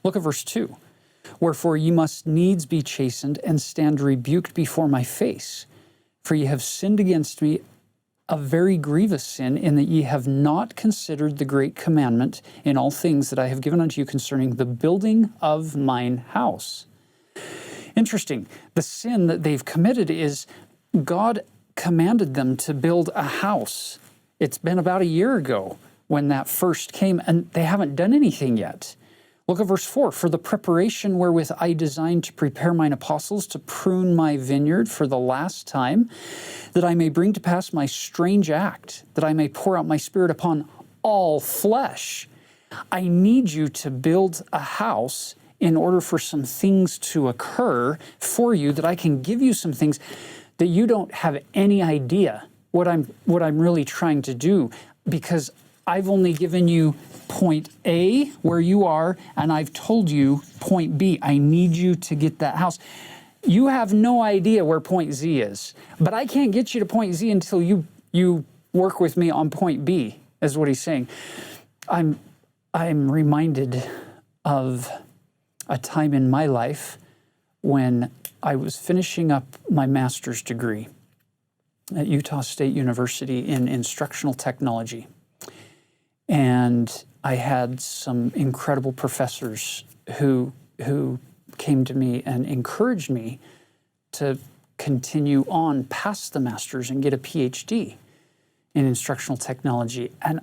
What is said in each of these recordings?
Look at verse 2. Wherefore ye must needs be chastened and stand rebuked before my face. For ye have sinned against me a very grievous sin, in that ye have not considered the great commandment in all things that I have given unto you concerning the building of mine house. Interesting. The sin that they've committed is God commanded them to build a house. It's been about a year ago when that first came, and they haven't done anything yet. Look at verse 4. For the preparation wherewith I designed to prepare mine apostles to prune my vineyard for the last time, that I may bring to pass my strange act, that I may pour out my spirit upon all flesh. I need you to build a house in order for some things to occur for you, that I can give you some things that you don't have any idea what I'm really trying to do, because I've only given you point A, where you are, and I've told you point B. I need you to get that house. You have no idea where point Z is, but I can't get you to point Z until you work with me on point B, is what he's saying. I'm reminded of a time in my life when I was finishing up my master's degree at Utah State University in instructional technology. And I had some incredible professors who came to me and encouraged me to continue on past the master's and get a PhD in instructional technology. And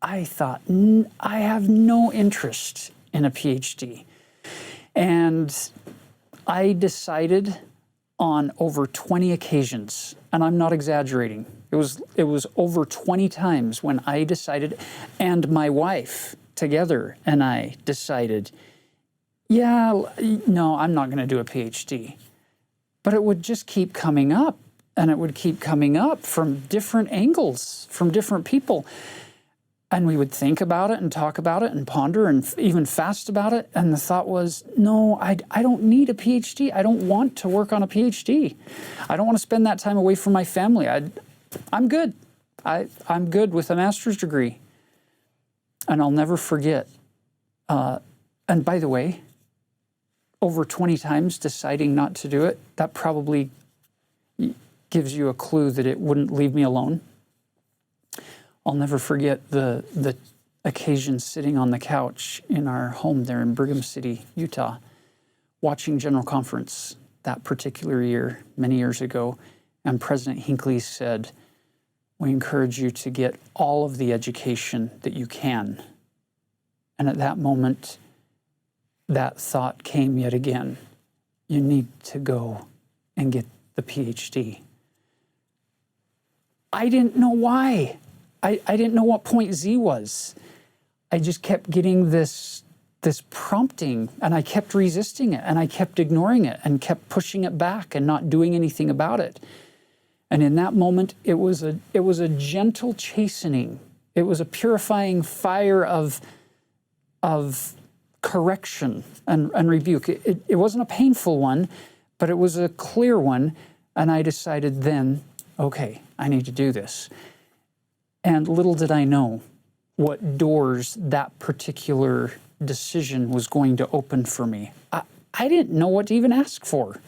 I thought, I have no interest in a PhD. And I decided on over 20 occasions, and I'm not exaggerating, it was over 20 times when I decided, and my wife together and I decided, yeah, no, I'm not going to do a PhD. But it would just keep coming up, and it would keep coming up from different angles, from different people. And we would think about it and talk about it and ponder and even fast about it. And the thought was, no, I don't need a PhD. I don't want to work on a PhD. I don't want to spend that time away from my family. I'm good. I'm good with a master's degree. And I'll never forget. And by the way, over 20 times deciding not to do it, that probably gives you a clue that it wouldn't leave me alone. I'll never forget the occasion sitting on the couch in our home there in Brigham City, Utah, watching General Conference that particular year, many years ago, and President Hinckley said, "We encourage you to get all of the education that you can." And at that moment, that thought came yet again. You need to go and get the PhD. I didn't know why. I didn't know what point Z was. I just kept getting this prompting, and I kept resisting it, and I kept ignoring it, and kept pushing it back and not doing anything about it. And in that moment, it was a gentle chastening. It was a purifying fire of correction and rebuke. It wasn't a painful one, but it was a clear one. And I decided then, okay, I need to do this. And little did I know what doors that particular decision was going to open for me. I didn't know what to even ask for,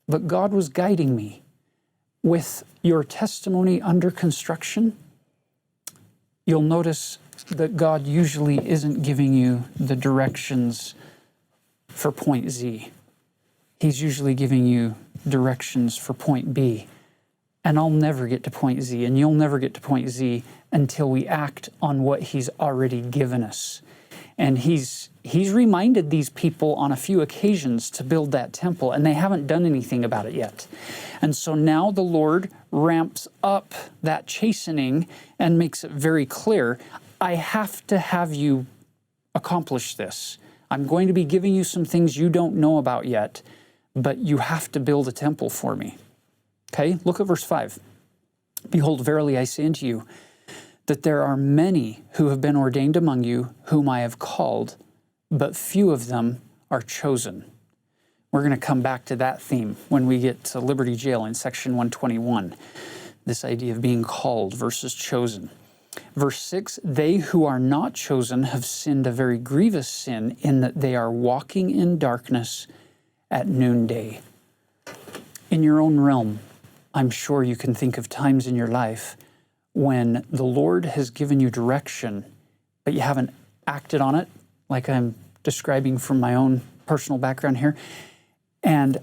but God was guiding me. With your testimony under construction, you'll notice that God usually isn't giving you the directions for point Z. He's usually giving you directions for point B. And I'll never get to point Z, and you'll never get to point Z until we act on what He's already given us. And He's reminded these people on a few occasions to build that temple, and they haven't done anything about it yet. And so now the Lord ramps up that chastening and makes it very clear, I have to have you accomplish this. I'm going to be giving you some things you don't know about yet, but you have to build a temple for me. Okay, look at verse 5. Behold, verily I say unto you, that there are many who have been ordained among you, whom I have called, but few of them are chosen. We're going to come back to that theme when we get to Liberty Jail in section 121, this idea of being called versus chosen. Verse 6, they who are not chosen have sinned a very grievous sin in that they are walking in darkness at noonday. In your own realm, I'm sure you can think of times in your life when the Lord has given you direction, but you haven't acted on it, like I'm describing from my own personal background here. And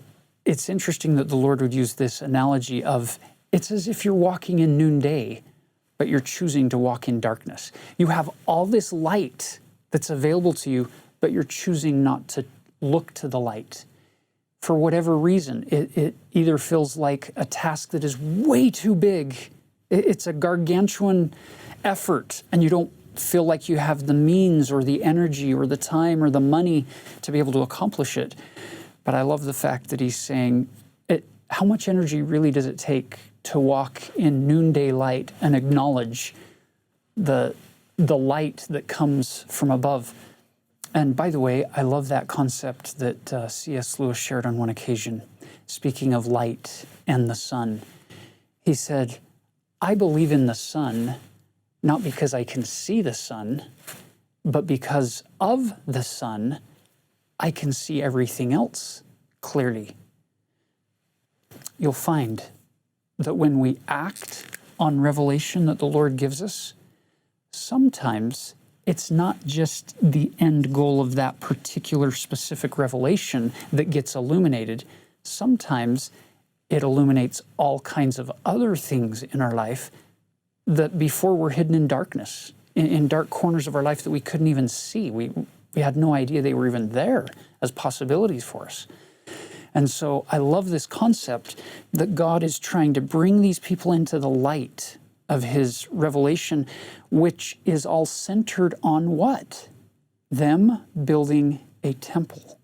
it's interesting that the Lord would use this analogy of, it's as if you're walking in noonday, but you're choosing to walk in darkness. You have all this light that's available to you, but you're choosing not to look to the light. For whatever reason, it either feels like a task that is way too big. It's a gargantuan effort, and you don't feel like you have the means or the energy or the time or the money to be able to accomplish it. But I love the fact that he's saying, how much energy really does it take to walk in noonday light and acknowledge the light that comes from above? And by the way, I love that concept that C.S. Lewis shared on one occasion, speaking of light and the sun. He said, I believe in the sun, not because I can see the sun, but because of the sun, I can see everything else clearly. You'll find that when we act on revelation that the Lord gives us, sometimes it's not just the end goal of that particular specific revelation that gets illuminated. Sometimes it illuminates all kinds of other things in our life that before were hidden in darkness, in dark corners of our life that we couldn't even see. We had no idea they were even there as possibilities for us. And so I love this concept that God is trying to bring these people into the light of his revelation, which is all centered on what? Them building a temple.